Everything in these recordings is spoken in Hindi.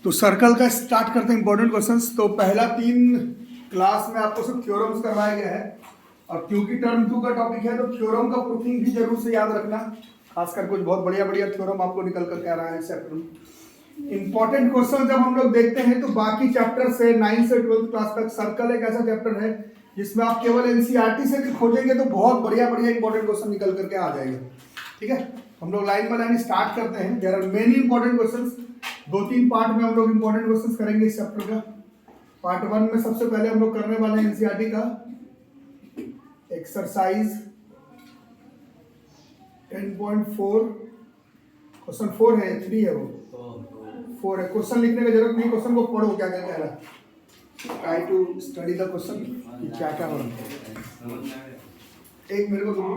तो सर्कल का स्टार्ट करते हैं इंपॉर्टेंट क्वेश्चंस। तो पहला 3 क्लास में आपको सब थ्योरम्स करवाया गया है, और क्योंकि टर्म 2 का टॉपिक है तो थ्योरम का प्रूफिंग भी जरूर से याद रखना। खासकर कुछ बहुत बढ़िया बढ़िया थ्योरम आपको निकल करके आ रहा है इस चैप्टर में। इंपॉर्टेंट क्वेश्चन जब हम लोग देखते हैं तो बाकी चैप्टर से 9 से 12 क्लास तक सर्कल एक ऐसा चैप्टर है जिसमें आप केवल एनसीईआरटी से भी खोजेंगे तो बहुत बढ़िया बढ़िया इंपॉर्टेंट क्वेश्चन निकल करके आ जाएगा। ठीक है, हम लोग लाइन बाय लाइन स्टार्ट करते हैं। There are many important questions. 2-3 part में हम लोग इंपॉर्टेंट क्वेश्चंस करेंगे इस चैप्टर का। पार्ट 1 में सबसे पहले हम लोग करने वाले हैं एनसीईआरटी का एक्सरसाइज 10.4। क्वेश्चन 4 है, 3 है, वो 4 है। क्वेश्चन लिखने की जरूरत नहीं, क्वेश्चन को पढ़ो क्या क्या कह रहा है। Try to study the question कि क्या क्या हो रहा है। एक मेरे को दो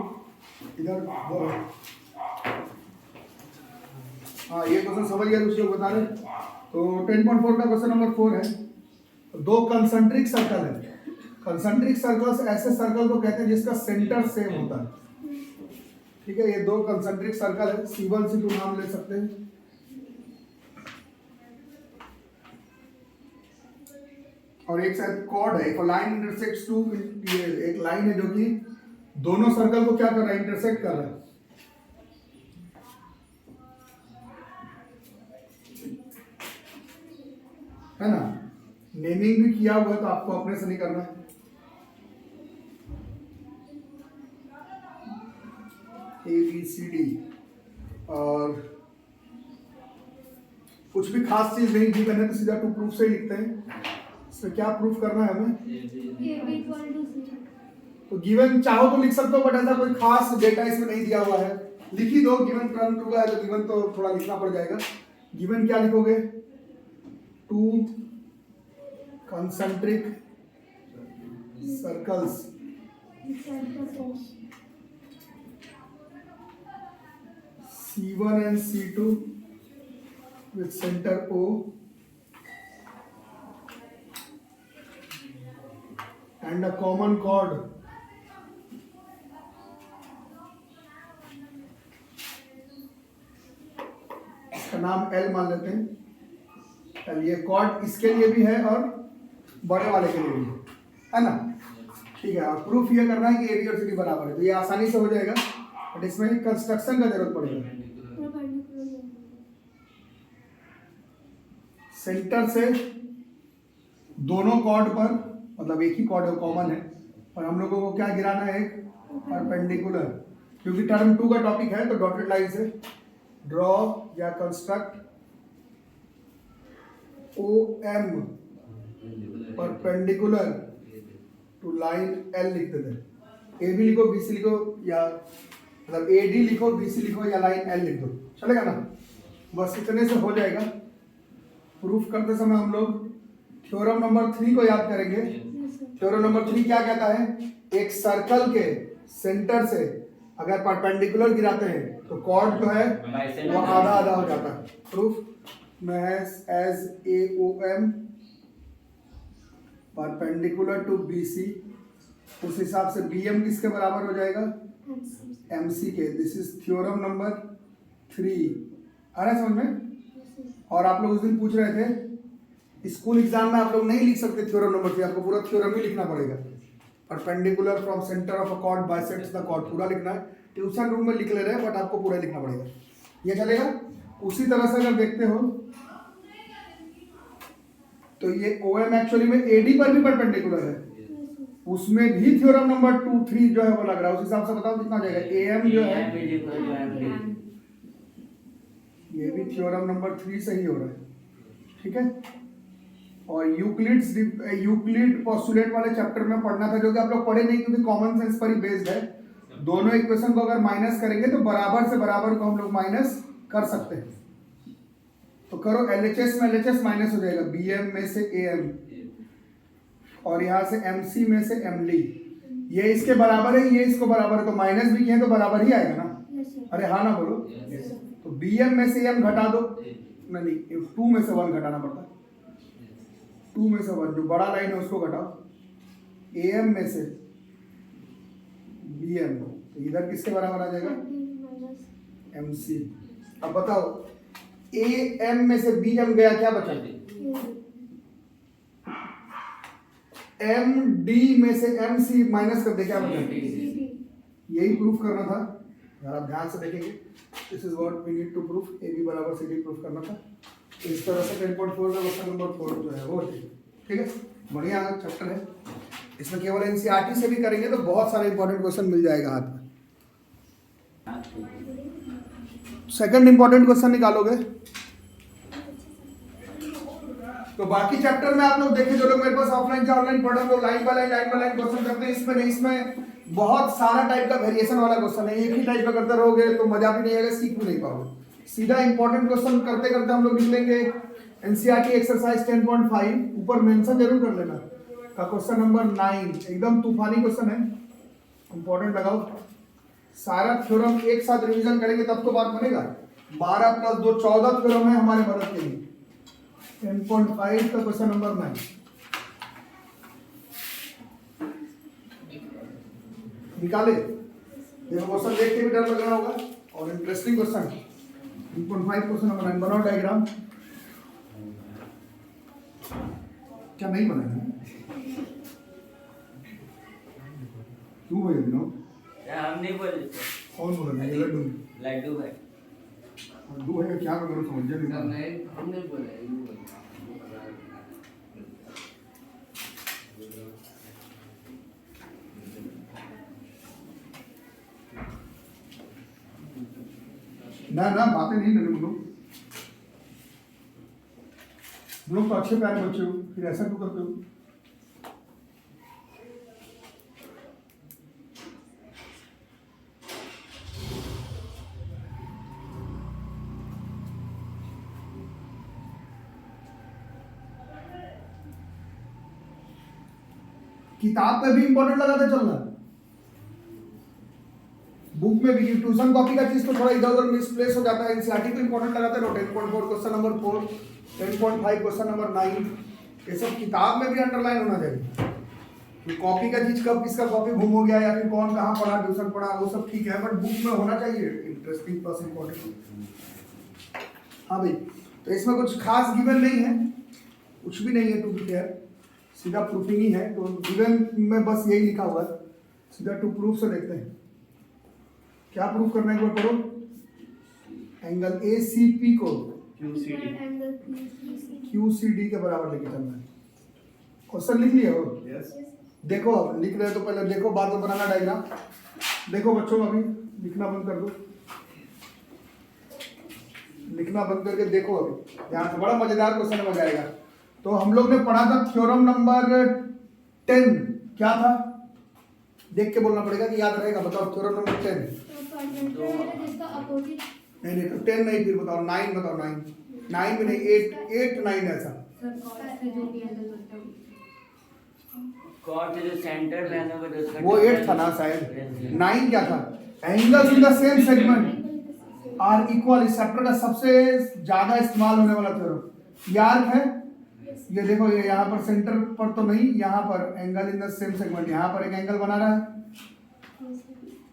इधर। हाँ, ये क्वेश्चन समझ गया, दूसरे को बता रहे। तो 10.4 का क्वेश्चन नंबर 4 है। तो 2 कंसेंट्रिक सर्कल है। कंसेंट्रिक सर्कल्स ऐसे सर्कल को कहते हैं जिसका सेंटर सेम होता है। ठीक है, ये 2 कंसेंट्रिक सर्कल है, C1 C2 नाम ले सकते हैं। और एक साइड कॉर्ड है, एक लाइन इंटरसेक्ट्स टू, ये एक लाइन है जो कि दोनों सर्कल को क्या कर रहा है, इंटरसेक्ट कर रहा है। है ना, नेमिंग भी किया हुआ है तो आपको अपने से नहीं करना है। ABCD, और कुछ भी खास चीज नहीं दी करना है तो सीधा टू प्रूफ से ही लिखते हैं। इसमें क्या प्रूफ करना है हमें, तो गिवन चाहो तो लिख सकते हो, बट ऐसा कोई खास डेटा इसमें नहीं दिया हुआ है। लिख ही दो, गिवन टर्म 2 का है तो गिवन तो थोड़ा लिखना पड़ जाएगा। गिवन क्या लिखोगे, 2 concentric circles C1 and C2 with center O and a common chord इसका नाम L मान लेते हैं। L, ये कॉर्ड इसके लिए भी है और बड़े वाले के लिए भी है ना। ठीक है, और प्रूफ ये करना है कि एडी और सीडी बराबर है, तो ये आसानी से हो जाएगा, बट इसमें कंस्ट्रक्शन का जरूरत पड़ेगा। सेंटर से दोनों कॉर्ड पर, मतलब एक ही कॉर्ड है, कॉमन है, और हम लोगों को क्या गिराना है, एक परपेंडिकुलर। क्योंकि टर्म 2 का टॉपिक है तो डॉटेड लाइन से ड्रॉ या construct OM perpendicular to line L लिख देते हैं। AB लिखो, BC लिखो, या मतलब AD लिखो, BC लिखो, या लाइन L लिख दो, चलेगा ना। बस इतने से हो जाएगा। प्रूफ करते समय हम लोग थ्योरम नंबर 3 को याद करेंगे। थ्योरम नंबर 3 क्या कहता है, एक सर्कल के सेंटर से अगर परपेंडिकुलर गिराते हैं तो कॉर्ड जो है वो आधा आधा हो जाता है। प्रूफ में as AOM perpendicular to BC, उस हिसाब से BM किसके बराबर हो जाएगा, MC के। This is theorem number 3। आ रहा है समझ में। और आप लोग उस दिन पूछ रहे थे स्कूल एग्जाम में आप लोग नहीं लिख सकते थ्योरम नंबर 3, आपको पूरा थ्योरम ही लिखना पड़ेगा। Perpendicular from centre of a chord bisects the chord, पूरा लिखना है। ट्यूशन रूम में लिख ले रहे हैं, बट आपको पूरा लिखना पड़ेगा, ये चलेगा। उसी तरह से अगर देखते हो तो ये OM एक्चुअली में AD पर भी परपेंडिकुलर है, उसमें भी थ्योरम नंबर 2, 3 जो है वो लग रहा है। उस हिसाब से बताओ कितना हो जाएगा। AM जो है ये भी थ्योरम नंबर 3 से ही हो रहा है। ठीक है, और यूक्लिड पोस्टुलेट वाले चैप्टर में पढ़ना था, जो कि आप लोग पढ़े नहीं क्योंकि कॉमन सेंस पर ही बेस्ड है। दोनों इक्वेशन को अगर माइनस करेंगे तो बराबर से बराबर को हम लोग माइनस कर सकते हैं। तो करो, LHS में LHS माइनस हो जाएगा, BM में से AM, और यहाँ से MC में से MD। ये इसके बराबर है, ये इसको बराबर है, तो माइनस भी किए तो बराबर ही आएगा ना। अरे हाँ ना बोलो। तो BM में से M घटा दो, नहीं 2 में से 1 घटाना पड़ता है। 2 में से 1 जो बड़ा लाइन है उसको घटाओ, AM में से BM, तो इधर किसके बराबर आ जाएगा, MC। अब बताओ ए एम में से बी एम गया, क्या बचा? एम डी में से एम सी माइनस कर दे, क्या बचा? यही प्रूफ करना था यार, आप ध्यान से देखेंगे। This is what we need to proof, A B बराबर सी डी प्रूफ करना था। इस तरह से 10.4 का क्वेश्चन नंबर 4 जो है वो ठीक है, बढ़िया चैप्टर है। इसमें केवल एनसीईआरटी से भी करेंगे तो बहुत सारे इंपॉर्टेंट क्वेश्चन मिल जाएगा हाथ में। सेकंड इंपॉर्टेंट क्वेश्चन निकालोगे तो बाकी चैप्टर में आप लोग देखें, जो लोग मेरे पास ऑफलाइन या ऑनलाइन पढ़ रहे हैं, लाइन बाय लाइन क्वेश्चन करते हैं। इसमें नहीं, इसमें बहुत सारा टाइप का वेरिएशन वाला क्वेश्चन है। एक ही टाइप का करते रहोगे तो मजा भी नहीं आएगा, सीख भी नहीं पाओगे। सीधा इंपॉर्टेंट क्वेश्चन करते करते हम लोग निकलेंगे। एनसीईआरटी एक्सरसाइज 10.5 ऊपर मेंशन जरूर कर लेना का क्वेश्चन नंबर 9, एकदम तूफानी क्वेश्चन है, इंपॉर्टेंट लगाओ। सारा थ्योरम एक साथ रिवीजन करेंगे तब तो बात बनेगा। 12 + 2 14 थ्योरम है हमारे मदद के लिए। 10.5 का क्वेश्चन नंबर 9 निकाले। देखो क्वेश्चन देख के भी डर लग रहा होगा और इंटरेस्टिंग क्वेश्चन। 10.5 क्वेश्चन नंबर 9 बनाओ डायग्राम। क्या नहीं बनाया? क्यों भाई बनाओ? हम नहीं बोले। कौन बोला? नहीं, लड्डू लड्डू भाई। लड्डू भाई का क्या करो समझ नहीं। हम नहीं बोले। ना ना बातें नहीं करनी बोलो। लोग तो अच्छे प्यारे बच्चे हो, फिर ऐसा क्यों करते हो? किताब पे भी इंपॉर्टेंट लगाते चलना, बुक में भी। ट्यूशन कॉपी का चीज तो थोड़ा इधर उधर मिसप्लेस हो जाता है। एनसीईआरटी को इंपॉर्टेंट लगाते रहो। 10.4 क्वेश्चन नंबर 4, 10.5 क्वेश्चन नंबर 9, ये सब किताब में भी अंडरलाइन होना चाहिए। कि कॉपी का चीज कब किसका कॉपी गुम हो गया या फिर कौन कहाँ पढ़ा, ट्यूशन पढ़ा, वो सब ठीक है, बट बुक में होना चाहिए इंटरेस्टिंग प्लस इंपॉर्टेंट। हाँ भाई, तो इसमें कुछ खास गिवन नहीं है, कुछ भी नहीं है टू बी क्लियर, सीधा प्रूफिंग ही है। तो गिवन में बस यही लिखा हुआ है, सीधा टू प्रूफ से देखते हैं क्या प्रूफ करना है। एक बार करो। एंगल एसीपी को क्यूसीडी के बराबर लेके चलना है। क्वेश्चन लिख लिया हो? यस। देखो, अब लिख रहे हो तो पहले देखो, बाद में बनाना डायग्राम। देखो बच्चों, अभी लिखना बंद कर दो, लिखना बंद करके देखो। अभी यहाँ से बड़ा मजेदार क्वेश्चन हो जाएगा। तो हम लोग ने पढ़ा था थ्योरम नंबर 10, क्या था? देख के बोलना पड़ेगा कि याद रहेगा। बताओ थ्योरम नंबर 10। नहीं तो 10 नहीं, फिर बताओ 9 बताओ। 9 में नहीं, 8 9 ऐसा। कॉट जो सेंटर लाइन होगा वो 8 था ना शायद। 9 क्या था? Angles in the same segment are equal. इस चैप्टर का सबसे ज्यादा इस्तेमाल होने वाला थ्योरम ये आर्क है। ये देखो, ये यहाँ पर सेंटर पर तो नहीं, यहाँ पर angle in the same segment, यहाँ पर एक एंगल बना रहा है।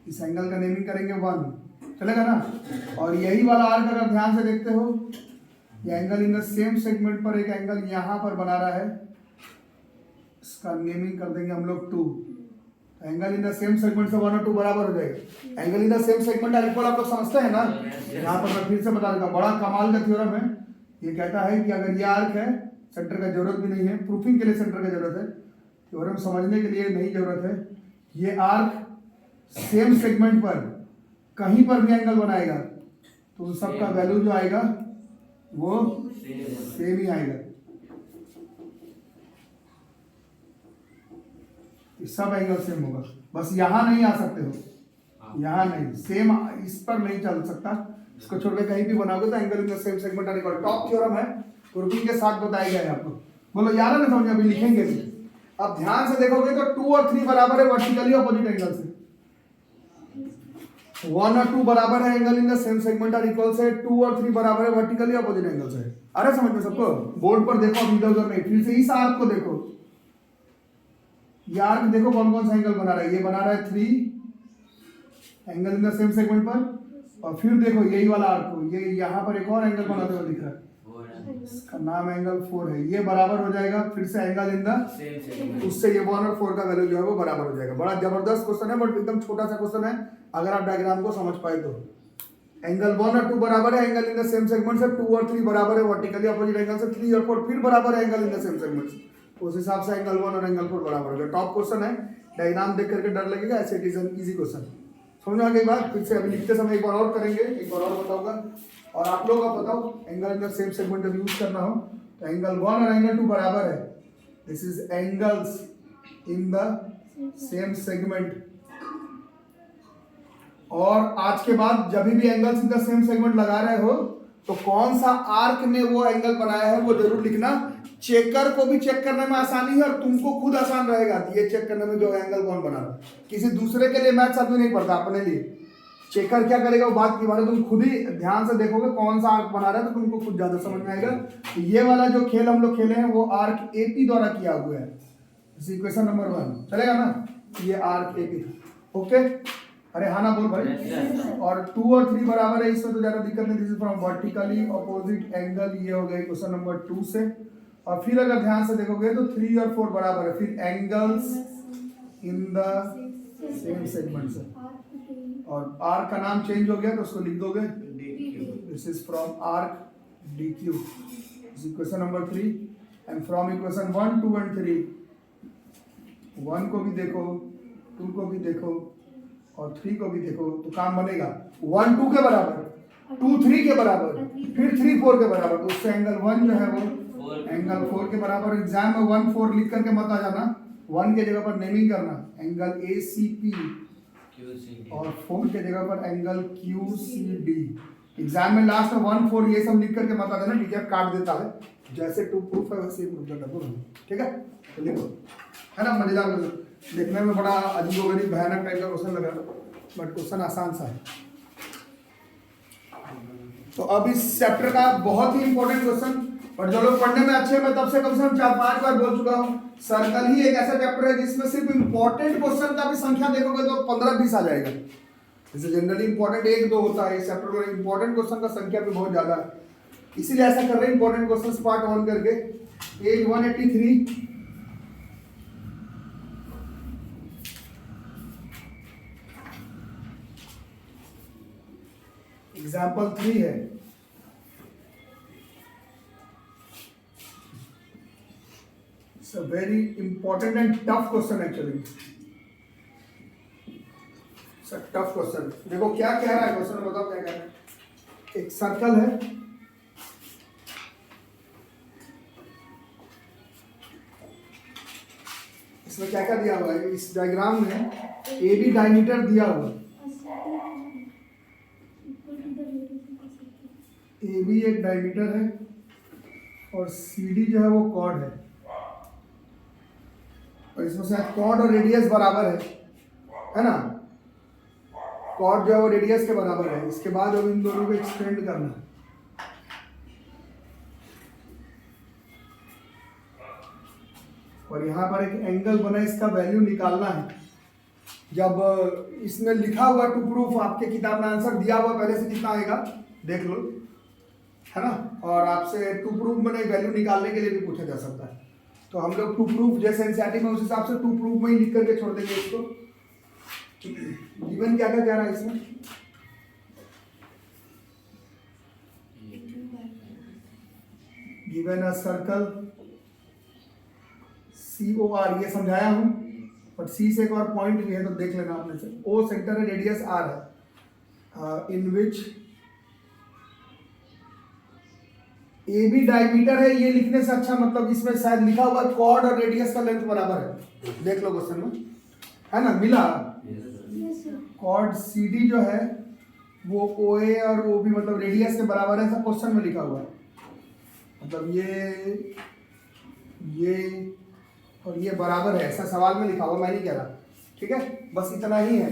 इस एंगल का नेमिंग करेंगे 1, चलेगा ना? और यही वाला आर्क अगर ध्यान से देखते हो, ये angle in the same segment पर एक एंगल यहाँ पर बना रहा है, इसका नेमिंग कर देंगे हम लोग 2। Angle in the same segment से 1 और 2 बराबर हो जाएगा। Angle in the same segment are equal आप लोग समझते हैं ना? यहाँ पर मैं फिर से बता देता हूँ, बड़ा कमाल का थ्योरम है। ये कहता है कि अगर ये आर्क है, सेंटर का जरूरत भी नहीं है, प्रूफिंग के लिए सेंटर का जरूरत है, थ्योरम समझने के लिए नहीं जरूरत है। ये आर्क सेम सेगमेंट पर कहीं पर भी एंगल बनाएगा तो उन सब का वैल्यू जो आएगा वो सेम ही आएगा। सब एंगल सेम होगा, बस यहाँ नहीं आ सकते हो, यहाँ नहीं, सेम इस पर नहीं चल सकता। इसको छोड़ के कहीं भी बनाओगे तो angle in the same segment are equal. Top theorem है, प्रूफिंग के साथ बताया गया है आपको। बोलो यार ना समझ, अभी लिखेंगे भी। अब ध्यान से देखोगे तो 2 और 3 बराबर है वर्टिकली अपोजिट एंगल से। 1 और 2 बराबर है angle in the same segment are equal से। 2 और 3 बराबर है वर्टिकली अपोजिट एंगल से। अरे समझ में सबको? बोर्ड पर देखो, इधर उधर नहीं। फिर से इस आर्क को देखो, ये आर्क देखो कौन कौन सा एंगल बना रहा है। ये बना रहा है 3 angle in the same segment पर, और फिर देखो यही वाला आर्क को, ये यहाँ पर एक और एंगल बनाते हुए दिख रहा है, फोर है इसका नाम एंगल 4 है। ये बराबर हो जाएगा फिर से angle in the, same segment उससे ये 1 और 4 का वैल्यू जो है वो बराबर हो जाएगा। बड़ा जबरदस्त क्वेश्चन है, बट एकदम छोटा सा क्वेश्चन है अगर आप डायग्राम को समझ पाए तो। एंगल 1 और 2 बराबर है, angle in the same segment से 2 और 3 बराबर है, वर्टिकली अपोजिट एंगल से 3 और 4 फिर बराबर है angle in the same segment से, उस हिसाब से एंगल 1 और एंगल 4 बराबर हो गया। टॉप क्वेश्चन है, डायग्राम देख करके डर लगेगा, ऐसे it is an easy question. समझ में आ गई बात? फिर से अभी लिखते समय एक बार और करेंगे, एक बार और बताऊंगा। और आप लोग का बताओ angle in the same segment जब यूज करना हो तो एंगल 1 और एंगल 2 बराबर है, this is angles in the same segment. और आज के बाद जब भी angles in the same segment लगा रहे हो तो कौन सा आर्क ने वो एंगल बनाया है वो जरूर लिखना। चेकर को भी चेक करने में आसानी है और तुमको खुद आसान रहेगा ये चेक करने में जो एंगल कौन बना रहा है। किसी दूसरे के लिए मैथ्स आदमी नहीं पढ़ता, अपने लिए। चेकर क्या करेगा वो बात की बात है, तुम खुद ही ध्यान से देखोगे कौन सा आर्क बना रहा है तो तुमको खुद ज्यादा समझ में आएगा। तो ये वाला जो खेल हम लोग खेले हैं वो आर्क एपी द्वारा किया हुआ है, इक्वेशन नंबर 1 चलेगा ना, ये आर्क एपी था। ओके, अरे हाँ ना बोल भाई। और 2 और 3 बराबर है, इसमें तो ज्यादा दिक्कत नहीं, this is from vertically opposite angle, ये हो गया क्वेश्चन नंबर 2 से। और फिर अगर ध्यान से देखोगे तो 3 और 4 बराबर है, फिर angles in the same segment से। और आर्क का नाम चेंज हो गया तो उसको लिख दोगे, this is from arc D Q, equation number 3। And from equation 1, 2 and 3, 1 को भी देखो, 2 को भी देखो और 3 को भी देखो तो काम बनेगा। 1 2 के बराबर, 2 3 के बराबर, फिर 3 4 के बराबर, तो उससे एंगल 1 जो है वो एंगल 4 के बराबर। एग्जाम में 1 4 लिख करके मत आ जाना, 1 के जगह पर नेमिंग करना एंगल ACP और 4 के जगह पर एंगल QCD। एग्जाम में लास्ट में 1 4 ये सब लिख करके मत आ जाना, टीचर काट देता है, जैसे टू प्रूफ है वैसे ही प्रूफ करना। ठीक है, तो लिखो, है ना, मजेदार क्वेश्चन, देखने में बड़ा अजीबोगरीब भयानक टाइप का क्वेश्चन लगा बट क्वेश्चन आसान सा है। तो अब इस चैप्टर का बहुत ही इंपॉर्टेंट क्वेश्चन, और जो लोग पढ़ने में अच्छे, मैं तब से कम 4-5 बार बोल चुका हूँ, सर्कल ही एक ऐसा चैप्टर है जिसमें सिर्फ इंपॉर्टेंट क्वेश्चन का भी संख्या देखोगे तो 15-20 आ जाएगा। जैसे जनरली इंपॉर्टेंट 1-2 होता है, इस चैप्टर में इंपॉर्टेंट क्वेश्चन का संख्या भी बहुत ज्यादा है, इसीलिए ऐसा कर रहे हैं इंपॉर्टेंट क्वेश्चन पार्ट 1 करके। पेज 183, एग्जाम्पल 3 है। It's a very important and tough question actually, it's a tough question. देखो क्या कह रहा है क्वेश्चन, बताओ क्या कह रहा है। एक सर्कल है, इसमें क्या क्या दिया हुआ है, इस डायग्राम में AB डायमीटर दिया हुआ है, AB एक डायमीटर है और CD जो है वो कॉर्ड है, और इसमें शायद कॉर्ड और रेडियस बराबर है ना, कॉर्ड जो है वो रेडियस के बराबर है। इसके बाद अब इन दोनों को एक्सटेंड करना है, और यहाँ पर एक एंगल बना, इसका वैल्यू निकालना है। जब इसमें लिखा हुआ टू प्रूफ, आपके किताब में आंसर दिया हुआ पहले से कितना आएगा देख लो, है ना, और आपसे टू प्रूफ में वैल्यू निकालने के लिए भी पूछा जा सकता है। तो हम लोग टू प्रूफ जैसे एनसीईआरटी में उस हिसाब से टू प्रूफ में ही लिख करके छोड़ देंगे इसको। गिवन क्या क्या कह रहा है इसमें, गिवन अ सर्कल COR, ये समझाया हूं, और C से एक और पॉइंट भी है तो देख लेना आपने से। O सेंटर है, रेडियस R है, इन विच AB डायमीटर है। ये लिखने से अच्छा, मतलब इसमें शायद लिखा हुआ कॉर्ड और रेडियस का लेंथ बराबर है, देख लो क्वेश्चन में, है ना, मिला। कॉर्ड CD जो है वो OA और OB मतलब रेडियस के बराबर है, ऐसा क्वेश्चन में लिखा हुआ है। मतलब ये और ये बराबर है, ऐसा सवाल में लिखा हुआ, मैं नहीं कह रहा। ठीक है, बस इतना ही है।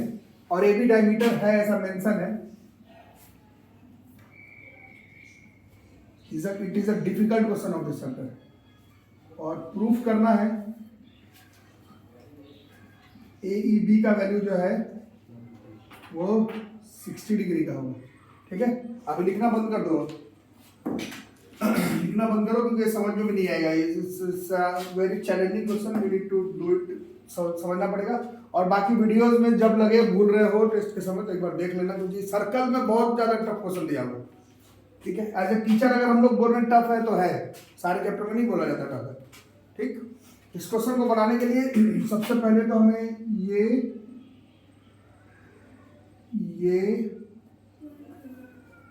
और AB डायमीटर है ऐसा मेंशन है। It is a difficult question of this chapter. और प्रूफ करना है AEB का वैल्यू जो है वो 60 डिग्री का होगा। ठीक है, अभी लिखना बंद कर दो। लिखना बंद करो क्योंकि समझ में भी नहीं आएगा। ये very challenging question, we need to do it, समझना पड़ेगा। और बाकी वीडियोस में जब लगे भूल रहे हो टेस्ट के समय तो एक बार देख लेना, क्योंकि सर्कल में बहुत ज़्यादा टफ क्वेश्चन दिया हुआ है। ठीक है, एज ए टीचर अगर हम लोग बोल रहे हैं टफ है तो है, सारे चैप्टर में नहीं बोला जाता टफ है। ठीक, इस क्वेश्चन को बनाने के लिए सबसे पहले तो हमें ये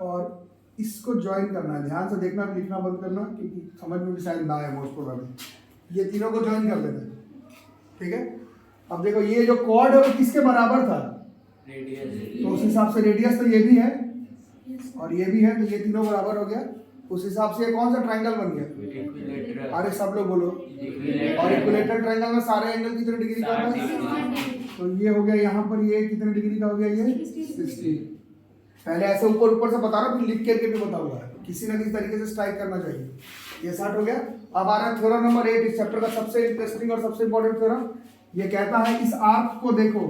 और इसको ज्वाइन करना है। ध्यान से देखना, लिखना बंद करना, क्योंकि समझ में भी शायद ना आए मोस्ट प्रोबेबली। ये तीनों को ज्वाइन कर देना है। ठीक है, अब देखो ये जो कॉर्ड है वो किसके बराबर था, रेडियस, तो उस हिसाब से रेडियस तो ये भी है और ये भी है, तो ये तीनों बराबर हो गया। उस हिसाब से कौन सा ट्रायंगल बन गया, इक्विलेटरल, अरे सब लोग बोलो। और इक्विलेटरल ट्रायंगल में सारे एंगल कितने डिग्री का होता है, तो ये हो गया यहाँ पर, ये कितने डिग्री का हो गया, ये 60। पहले ऐसे ऊपर ऊपर से बता रहा हूँ, फिर लिख करके भी बताऊंगा, किसी ना किसी तरीके से स्ट्राइक करना चाहिए। ये 60 हो गया। अब आ रहा है थ्योरम नंबर 8, इस चैप्टर का सबसे इंटरेस्टिंग और सबसे इंपॉर्टेंट थ्योरम। ये कहता है इस आर्क को देखो,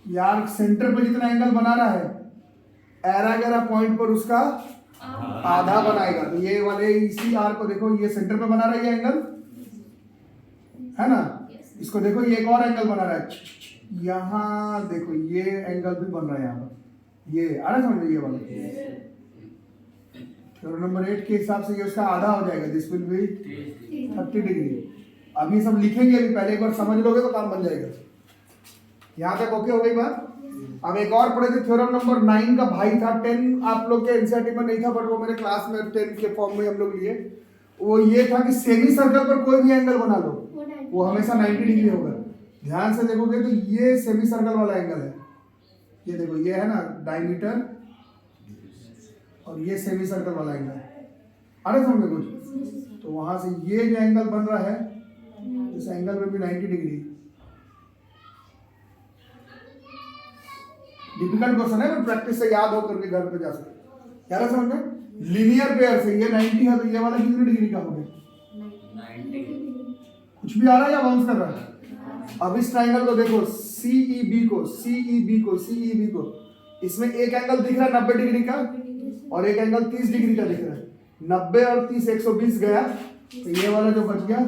यार सेंटर पे जितना एंगल बना रहा है, एरा पॉइंट पर उसका आधा बनाएगा। तो ये वाले इसी आर्क को देखो, ये सेंटर पे बना रहा है ये एंगल, है ना। इसको देखो, ये एक और एंगल बना रहा है, यहाँ देखो ये एंगल भी बन रहा है यहाँ पर, ये आ रहा समझ में, ये वाला थ्योरम नंबर 8 के हिसाब से ये उसका आधा हो जाएगा, दिस विल बी 30 डिग्री। अब ये सब लिखेंगे अभी, पहले एक बार समझ लोगे तो काम बन जाएगा। यहाँ तक ओके हो गई बात। अब एक और पढ़े थे थ्योरम नंबर 9 का भाई था, 10 आप लोग के एनसीईआरटी में नहीं था, बट वो मेरे क्लास में 10 के फॉर्म में हम लोग लिए। वो ये था कि सेमी सर्कल पर कोई भी एंगल बना लो, वो हमेशा 90 डिग्री होगा। ध्यान से देखोगे तो ये सेमी सर्कल वाला एंगल है, ये देखो ये है ना डायमीटर, और ये सेमी सर्कल वाला एंगल, अरे समझ में कुछ। तो वहां से ये जो एंगल बन रहा है, इस एंगल में भी 90 डिग्री। डिफिकल्ट क्वेश्चन है, पर प्रैक्टिस से याद हो करके घर पे जा सकते। क्या समझ में, लीनियर पेयर से ये 90 है, तो ये वाला कितने डिग्री का हो गया, 90। कुछ भी आ रहा है या बाउंस कर रहा है। अब इस ट्राइंगल को देखो, CEB को, इसमें एक एंगल दिख रहा है 90 डिग्री का और एक एंगल 30 डिग्री का दिख रहा है। 90 और 30 120 गया, तो ये वाला जो बच गया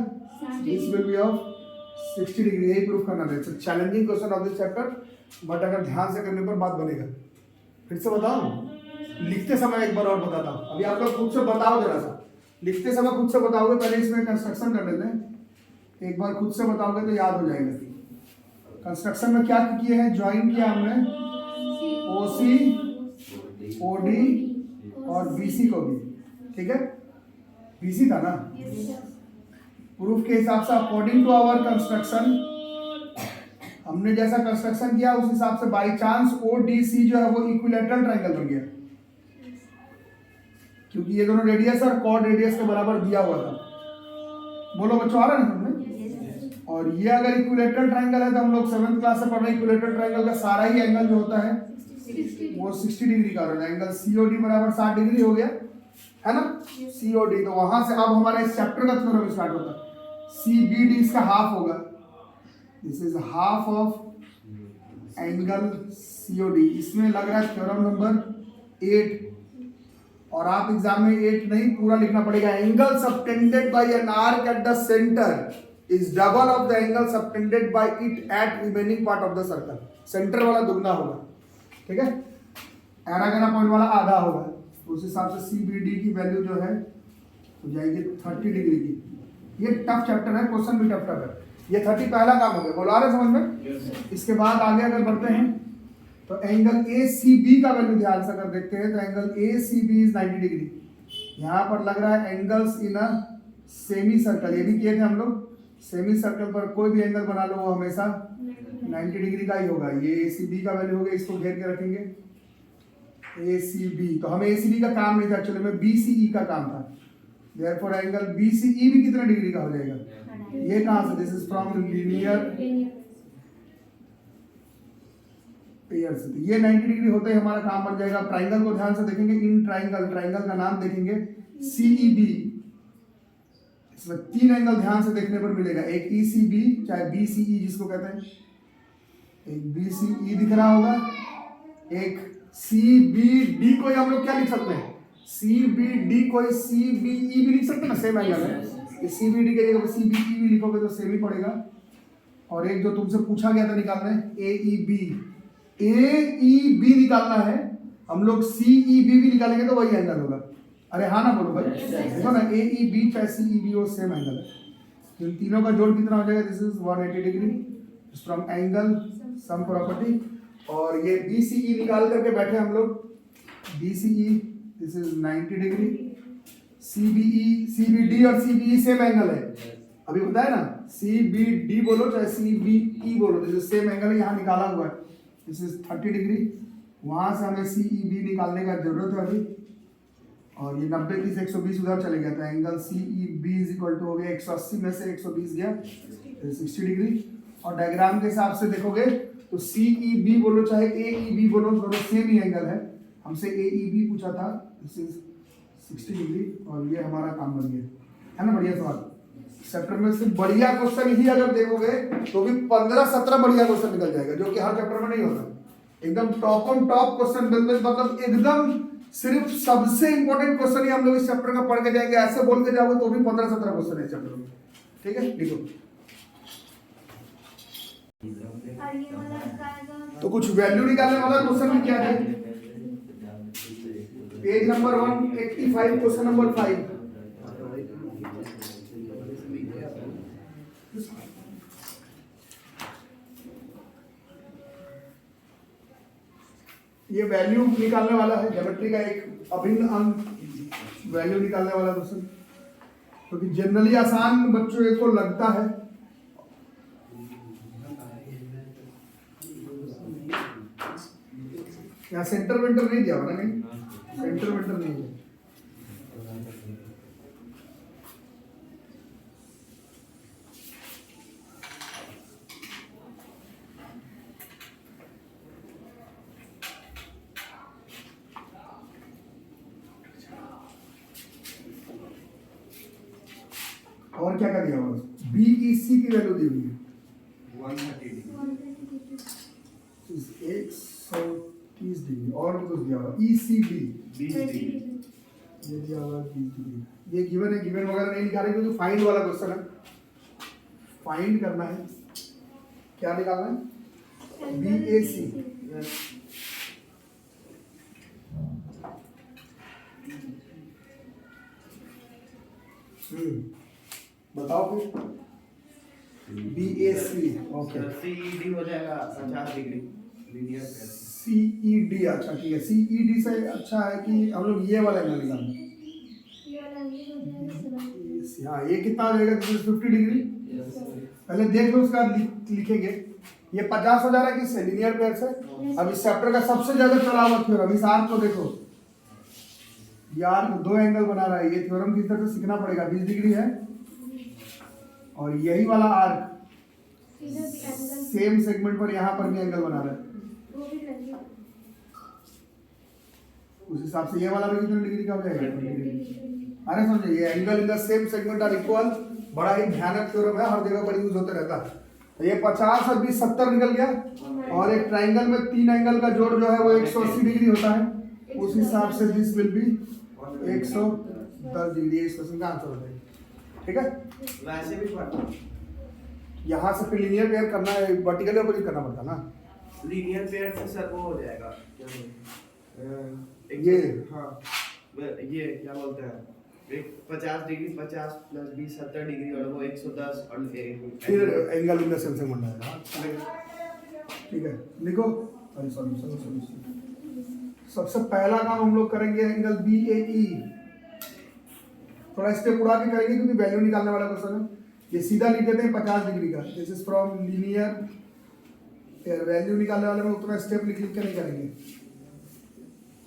this will be of 60 degree. यही प्रूफ करना है। It's challenging question of this chapter, but अगर ध्यान से करने पर बात बनेगा। फिर से बताओ, लिखते समय एक बार और बताता हूँ। अभी आप लोग खुद से बताओ, जरा सा लिखते समय खुद से बताओगे, पहले इसमें कंस्ट्रक्शन कर लेते हैं। एक बार खुद से बताओगे तो याद हो जाएगा। कंस्ट्रक्शन में क्या किए हैं, ज्वाइन किया हमने OC, OD और BC को भी, ठीक है, BC था ना। प्रूफ के हिसाब से अकॉर्डिंग टू आवर कंस्ट्रक्शन, हमने जैसा कंस्ट्रक्शन किया उस हिसाब से बाय चांस ODC जो है वो इक्विलेटरल ट्रायंगल बन गया, क्योंकि ये दोनों रेडियस और कॉर्ड रेडियस के बराबर दिया हुआ था। बोलो बच्चों, आ रहा है ना समझ। और ये अगर इक्विलेटरल ट्रायंगल है तो हम लोग 7th क्लास से पढ़ रहे हैं, इक्विलेटरल ट्रायंगल का सारा ही एंगल जो होता है वो 60 डिग्री का होता है। एंगल COD बराबर 60 डिग्री हो गया, है ना, COD। तो वहां से अब हमारा इस चैप्टर का थ्योरम स्टार्ट होता है। CBD इसका हाफ होगा, this is half of angle COD। इसमें लग रहा है थ्योरम नंबर 8, और आप एग्जाम में 8 नहीं पूरा लिखना पड़ेगा। Angle subtended bye an arc at the centre is double of the angle subtended bye it at remaining part of the circle. Centre वाला दुगना होगा, ठीक है, एरा पॉइंट वाला आधा होगा। उस हिसाब से CBD की वैल्यू जो है हो जाएगी 30 डिग्री की। ये टफ चैप्टर है, क्वेश्चन भी टफ है। ये 30 पहला काम हो गया, बोला रहे समझ में। इसके बाद आगे अगर बढ़ते हैं तो एंगल ACB का वैल्यू ध्यान से अगर देखते हैं तो एंगल ACB इज 90 डिग्री। यहाँ पर लग रहा है angles in a semi circle, ये भी किए थे हम लोग। सेमी सर्कल पर कोई भी एंगल बना लो वो हमेशा 90 डिग्री का ही होगा। ये ACB का वैल्यू हो गया, इसको घेर के रखेंगे ACB। तो हमें ACB का काम नहीं था एक्चुअली में, BCE का काम था। देयरफॉर एंगल BCE भी कितना डिग्री का हो जाएगा, ये कहां से, this is from linear pair से। ये 90 डिग्री होते ही हमारा काम बन जाएगा। ट्राइंगल को ध्यान से देखेंगे, इन ट्राइंगल का नाम देखेंगे CEB। इसमें 3 एंगल ध्यान से देखने पर मिलेगा, एक ECB चाहे BCE जिसको कहते हैं, एक BCE दिख रहा होगा, एक सी बी डी को हम लोग क्या लिख सकते हैं, सी बी डी को सी बी ई भी लिख सकते हैं ना, सेम एंगल है। सी बी डी के जगह सी बी ई भी लिखोगे तो सेम ही पड़ेगा। और एक जो तुमसे पूछा गया था निकालना है ए ई बी, ए ई बी निकालना है हम लोग, सी ई बी भी निकालेंगे तो वही एंगल होगा। अरे हाँ ना बोलो भाई, देखो ना ए ई बी चाहे सी ई बी वो सेम एंगल है। इन तीनों का जोड़ कितना हो जाएगा, this is 180 degree from angle sum property. और ये बी सी ई निकाल करके बैठे हम लोग, B C E this is 90 degree, C B E, C B D और C B E same angle है, अभी बताया ना, सी बी डी बोलो चाहे सी बी ई बोलो, दिस इज सेम एंगल है, यहाँ निकाला हुआ है, दिस इज 30 डिग्री। वहाँ से हमें सी ई बी निकालने का जरूरत है अभी, और ये 90 की से 120 उधर चले गया था, angle C E B is equal to हो गया 180 में से 120 गया 60 डिग्री। और डायग्राम के हिसाब से देखोगे तो सी ई बी बोलो चाहे ए ई बी बोलो, दोनों सेम ही एंगल है। हमसे ए ई बी पूछा था, दिस इज 60 डिग्री, और ये हमारा काम बन गया है ना। बढ़िया सवाल, चैप्टर में से बढ़िया क्वेश्चन ही अगर देखोगे तो भी 15-17 बढ़िया क्वेश्चन निकल जाएगा, जो कि हर चैप्टर में नहीं होता। एकदम टॉप ऑन टॉप क्वेश्चन, मतलब एकदम सिर्फ सबसे इंपॉर्टेंट क्वेश्चन ही हम लोग इस चैप्टर का पढ़ के जाएंगे। ऐसे बोल के जाओगे तो भी 15-17 क्वेश्चन है चैप्टर में, ठीक है। लिखो तो कुछ वैल्यू निकालने वाला क्वेश्चन में क्या है, पेज नंबर 185 क्वेश्चन नंबर 5। ये वैल्यू निकालने वाला है, ज्योमेट्री का एक अभिन्न अंग वैल्यू निकालने वाला क्वेश्चन, क्योंकि तो जनरली आसान बच्चों को लगता है। यहाँ सेंटर वेंटर नहीं दिया हुआ ना, कहीं सेंटर वेंटर नहीं है। और क्या क्या दिया हुआ, बी ई सी की वैल्यू दी हुई है 130 डिग्री, और भी कुछ दिया हुआ ई सी डी, ये दिया हुआ 20 डिग्री। ये गिवन है, गिवन वगैरह नहीं निकाले क्योंकि फाइंड वाला क्वेश्चन है, फाइंड करना है। क्या निकालना है, बी ए सी। बताओ फिर, बी ए सी, ओके, सी ई डी हो जाएगा 50 डिग्री लीनियर पे। सी ई डी, अच्छा ठीक है, सी ई डी से अच्छा है कि हम लोग ये वाला एंगल निकालें। हाँ, ये कितना हो जाएगा, 50 डिग्री। पहले देख लो उसका लिखेंगे। ये 50 हो जा रहा है किससे, लीनियर पेयर से। अब इस चैप्टर का सबसे ज्यादा चला हुआ थ्योरम, इस आर्क को देखो, ये आर्क दो एंगल बना रहा है, ये थ्योरम किस तरह से सीखना पड़ेगा, 20 डिग्री है। और यही वाला आर्क सेम सेगमेंट पर यहाँ पर भी एंगल बना रहा है, उस हिसाब से ये वाला भी कितने डिग्री का हो जाएगा। अरे समझे, ये angle in the same segment are equal, बड़ा ही भयानक थ्योरम है, हर जगह पर यूज होता रहता है। तो ये 50 और 20 70 निकल गया, और एक ट्राइंगल में 3 एंगल का जोड़ जो है वो 180 डिग्री होता है, उस हिसाब से दिस विल बी 110 डिग्री। इस क्वेश्चन का आंसर हो जाएगा, ठीक है। वैसे भी पढ़ना, यहाँ से फिर लीनियर पेयर करना है, वर्टिकल ऑपोजिट करना पड़ता ना। लीनियर पेयर से सर वो हो जाएगा क्या ये हाँ, ये क्या बोलते हैं, एक 50 डिग्री 50 + 20 70 डिग्री, और वो 110 और फिर angle in the same segment आएगा, ठीक है। लिखो, अरे सॉरी, सबसे पहला काम हम लोग करेंगे एंगल बी ए ई, थोड़ा स्टेप उड़ा के करेंगे क्योंकि वैल्यू निकालने वाला क्वेश्चन है। ये सीधा लिख देते हैं 50 डिग्री का, this is from linear pair. Value निकालने वाले में उतना स्टेप लिख के नहीं करेंगे,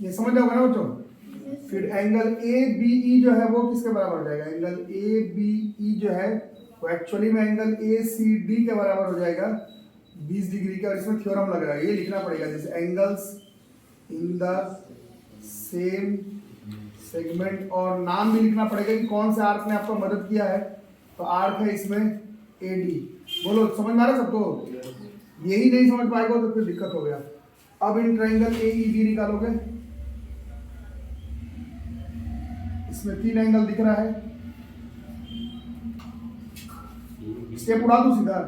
ये समझ जाओगे ना बच्चों। फिर एंगल ए बी ई जो है वो किसके बराबर हो जाएगा, एंगल ए बी ई जो है वो एक्चुअली में एंगल ए सी डी के बराबर हो जाएगा 20 डिग्री का। और इसमें थ्योरम लग रहा है, ये लिखना पड़ेगा, जैसे angles in the same segment, और नाम भी लिखना पड़ेगा कि कौन से आर्क ने आपको मदद किया है। तो आर्क है इसमें ए डी। बोलो, समझ में आ रहा है सबको? यही नहीं समझ पाएगा तो फिर दिक्कत हो गया। अब इन ट्रायंगल AEB निकालोगे, इसमें 3 एंगल दिख रहा है, स्टेप उड़ा दो सीधा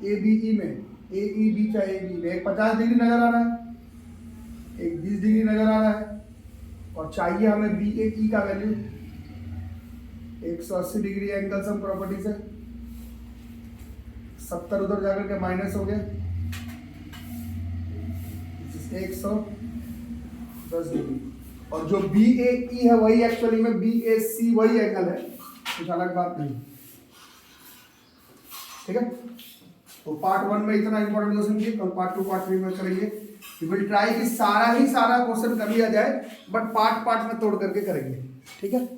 ABE में, AEB चाहे ABE में, एक 50 डिग्री नजर आ रहा है, एक 20 डिग्री नजर आ रहा है, और चाहिए हमें BAE का value 180 degree angle sum property से, 70 उधर जाकर के माइनस हो गया, 110 डिग्री, और जो BAE है वही एक्चुअली में BAC वही एंगल है, कुछ अलग बात नहीं। ठीक है, तो पार्ट 1 में इतना इंपॉर्टेंट क्वेश्चन किए, कल पार्ट 2 पार्ट 3 में करेंगे। वी विल ट्राई कि सारा ही सारा क्वेश्चन कर लिया जाए, बट पार्ट पार्ट में तोड़ करके करेंगे। ठीक है।